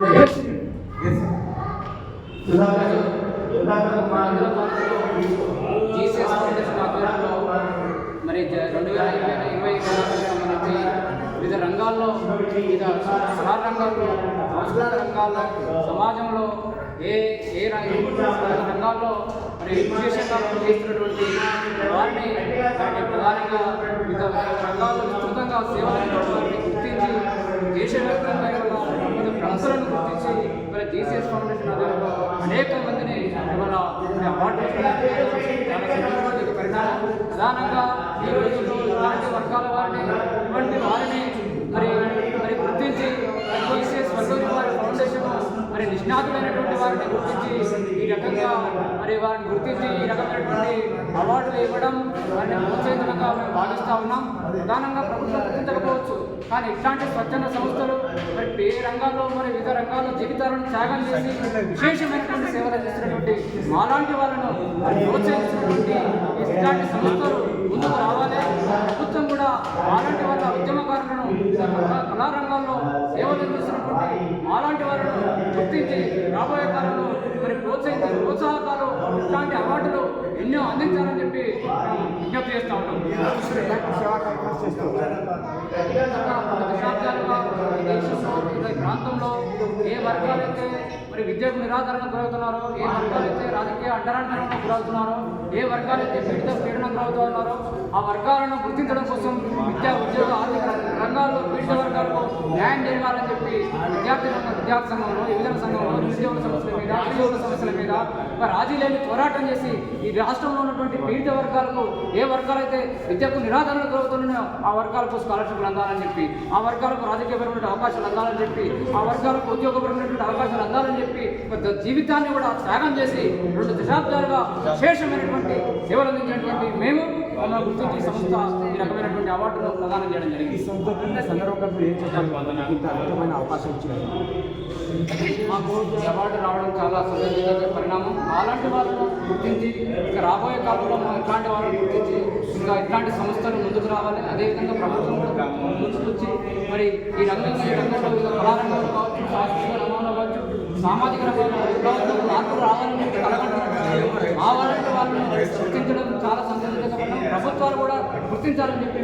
GCS foundation ఆధ్వర్యంలో మరి 2020 సంబంధించి వివిధ రంగాల్లో వివిధ సహార రంగాల్లో సంస్కృత రంగాల్లో సమాజంలో ఏ రంగాల్లో మరి విశేషంగా చేస్తున్నటువంటి వారిని ప్రధానంగా వివిధ రంగాల్లో విస్తృతంగా సేవలు వారిని గుర్తించి దేశవ్యాప్తంగా వివిధ ప్రముఖులను గుర్తించి మరి జీసీఎస్ ఫౌండేషన్ ఆధ్వర్యంలో అనేక మందిని ఇవాళ అవార్డు పరిణామం. ప్రధానంగా ఈ రోజుల్లో ఇలాంటి వర్గాల వారిని ఇటువంటి వారిని మరి గుర్తించి జీసీఎస్ ఫౌండేషన్ మరి నిష్ణాతులైనటువంటి వారిని గుర్తించి ఈ రకంగా వారిని గుర్తించి ఈ రకమైనటువంటి అవార్డులు ఇవ్వడం వారిని ప్రోత్సహించడంగా మేము భావిస్తూ ఉన్నాం. ప్రధానంగా ప్రభుత్వం గుర్తించకపోవచ్చు, కానీ ఇట్లాంటి స్వచ్ఛంద సంస్థలు మరి ఏ రంగాల్లో వివిధ రంగాల్లో జీవితాలను త్యాగం చేసి విశేషమైనటువంటి సేవలు చేస్తున్నటువంటి మాలాంటి వాళ్ళను ప్రోత్సహిస్తున్నటువంటి ఇట్లాంటి సంస్థలు ముందుకు రావాలి. ప్రభుత్వం కూడా మాలాంటి వాళ్ళ ఉద్యమకారులను కళారంగాల్లో సేవలు అందిస్తున్నటువంటి మాలాంటి వాళ్ళను గుర్తించి రాబోయే కాలంలో ప్రోత్సహించి ప్రోత్సాహకాలు ఇట్లాంటి అవార్డులు ఎన్నో అందించాలని చెప్పి విజ్ఞప్తి చేస్తూ ఉంటాం. దశాబ్దాలుగా ఈ ప్రాంతంలో ఏ వర్గాలైతే విద్యకు నిరాకరణకు గురవుతున్నారో, ఏ వర్గాలైతే రాజకీయ అడ్డరాంతరంలో గురవుతున్నారో, ఏ వర్గాలైతే పీడనం గురవుతున్నారో ఆ వర్గాలను గుర్తించడం కోసం విద్యా ఉద్యోగ ఆర్థిక రంగాల్లో పీడిత వర్గాలకు న్యాయం జరగాలని చెప్పి విద్యార్థి సంఘంలో, యువజన సంఘంలో నిరుద్యోగ సమస్యల మీద రాజీ లేని పోరాటం చేసి ఈ రాష్ట్రంలో ఉన్నటువంటి పీడిత వర్గాలకు ఏ వర్గాలైతే విద్యకు నిరాకరణకు గురవుతున్నాయో ఆ వర్గాలకు స్కాలర్షిప్లు అందాలని చెప్పి, ఆ వర్గాలకు రాజకీయపరమైన అవకాశాలు అందాలని చెప్పి, ఆ వర్గాలకు ఉద్యోగపరమైనటువంటి అవకాశాలు అందాలని చెప్పి జీవితాన్ని కూడా త్యాగం చేసి 2 దశాబ్దాలుగా విశేషమైనటువంటి సేవలు అందించినటువంటి మేము గుర్తించి సంస్థ ఈ రకమైనటువంటి అవార్డును ప్రదానం చేయడం జరిగింది. సందర్భంగా ఏం చెప్పాలి అవకాశం ఇచ్చినారు. మాకు ఈ అవార్డు రావడం చాలా సంతోషకరమైన పరిణామం. అలాంటి వాళ్ళను గుర్తించి ఇంకా రాబోయే కాలంలో ఇట్లాంటి వాళ్ళని గుర్తించి ఇంకా ఇట్లాంటి సంస్థలు ముందుకు రావాలి. అదేవిధంగా ప్రభుత్వం కూడా ముందుకొచ్చి మరి ఈ రంగంలో వివిధ కళారంగంలో కావచ్చు, సాంస్కృతిక రంగంలో కావచ్చు, సామాజిక రంగంలో మార్పులు రావాలని కలగంటున్నారు. ఆ వాళ్ళంటి వాళ్ళని గుర్తించడం చాలా సంతోషకరమైన. ప్రభుత్వాలు కూడా గుర్తించాలని చెప్పి